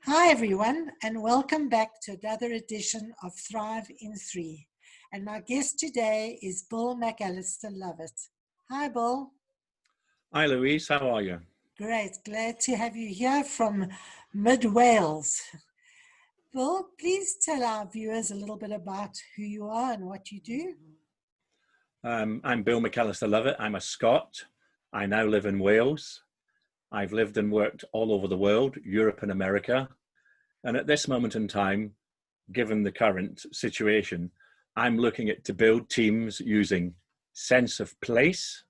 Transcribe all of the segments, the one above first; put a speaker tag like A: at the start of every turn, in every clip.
A: Hi everyone, and welcome back to another edition of Thrive in 3. And my guest today is Bill Allister-Lovatt. Hi Bill.
B: Hi Louise, how are you?
A: Great, glad to have you here from mid-Wales. Bill, please tell our viewers a little bit about who you are and what you do.
B: I'm Bill Allister-Lovatt. I'm a Scot. I now live in Wales. I've lived and worked all over the world, Europe and America. And at this moment in time, given the current situation, I'm looking to build teams using sense of place,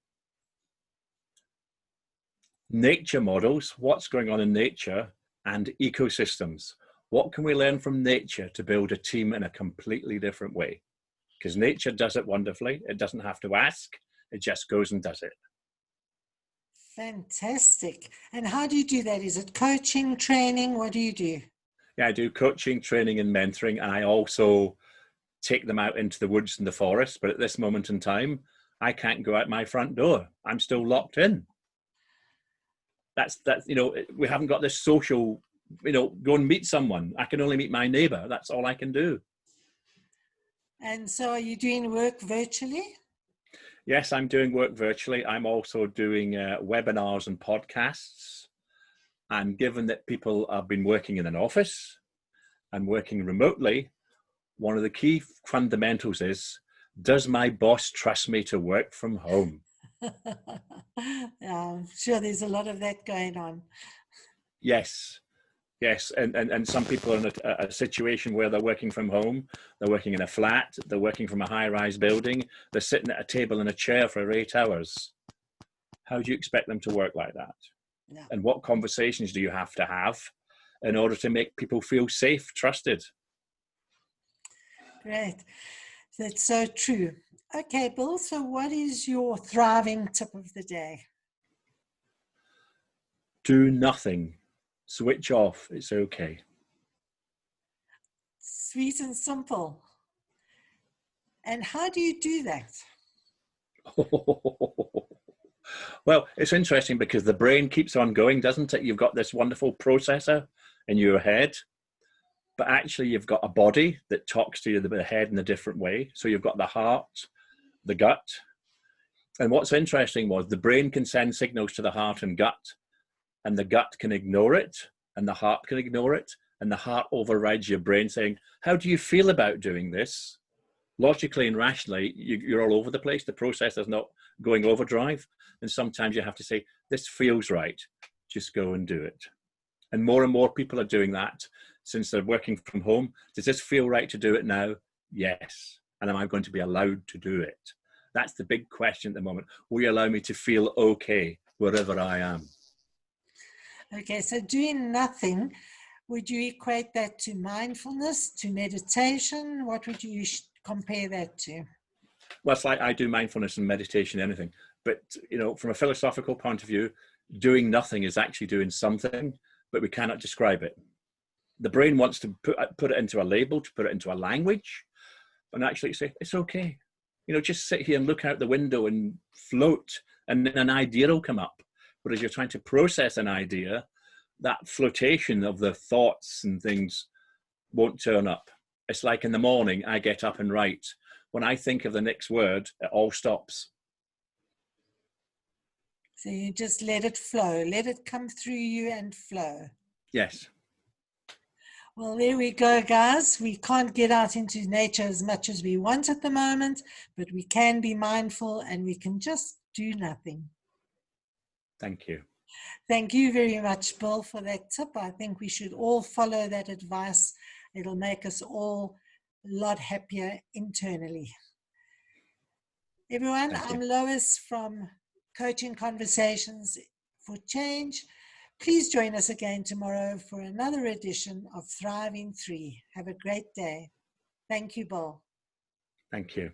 B: nature models, what's going on in nature, and ecosystems. What can we learn from nature to build a team in a completely different way? Because nature does it wonderfully. It doesn't have to ask. It just goes and does it.
A: Fantastic. And how do you do that? Is it coaching, training? What do you do?
B: Yeah, I do coaching, training, and mentoring. And I also take them out into the woods and the forest. But at this moment in time, I can't go out my front door. I'm still locked in. That's we haven't got this social, go and meet someone. I can only meet my neighbor. That's all I can do.
A: And so are you doing work virtually?
B: Yes, I'm doing work virtually. I'm also doing webinars and podcasts. And given that people have been working in an office and working remotely, one of the key fundamentals is, does my boss trust me to work from home?
A: Yeah, I'm sure there's a lot of that going on.
B: Yes. And some people are in a situation where they're working from home, they're working in a flat, they're working from a high-rise building, they're sitting at a table in a chair for 8 hours. How do you expect them to work like that? Yeah. And what conversations do you have to have in order to make people feel safe, trusted?
A: Great. That's so true. Okay, Bill, so what is your thriving tip of the day?
B: Do nothing. Switch off. It's okay.
A: Sweet and simple. And how do you do that?
B: Well, it's interesting because the brain keeps on going, doesn't it? You've got this wonderful processor in your head, but actually you've got a body that talks to you, the head in a different way. So you've got the heart, the gut. And what's interesting was the brain can send signals to the heart and gut, and the gut can ignore it, and the heart can ignore it, and the heart overrides your brain saying, how do you feel about doing this? Logically and rationally, you're all over the place. The processor's not going overdrive. And sometimes you have to say, this feels right. Just go and do it. And more people are doing that since they're working from home. Does this feel right to do it now? Yes. And am I going to be allowed to do it? That's the big question at the moment. Will you allow me to feel okay wherever I am?
A: Okay, so doing nothing, would you equate that to mindfulness, to meditation? What would you compare that to?
B: Well, it's like I do mindfulness and meditation, anything. But, from a philosophical point of view, doing nothing is actually doing something, but we cannot describe it. The brain wants to put it into a label, to put it into a language, and actually say, it's okay. Just sit here and look out the window and float, and then an idea will come up. But as you're trying to process an idea, that flotation of the thoughts and things won't turn up. It's like in the morning, I get up and write. When I think of the next word, it all stops.
A: So you just let it flow, let it come through you and flow.
B: Yes.
A: Well, there we go, guys. We can't get out into nature as much as we want at the moment, but we can be mindful and we can just do nothing.
B: Thank you.
A: Thank you very much, Bill, for that tip. I think we should all follow that advice. It'll make us all a lot happier internally. Everyone, I'm Lois from Coaching Conversations for Change. Please join us again tomorrow for another edition of Thrive in 3. Have a great day. Thank you, Bill.
B: Thank you.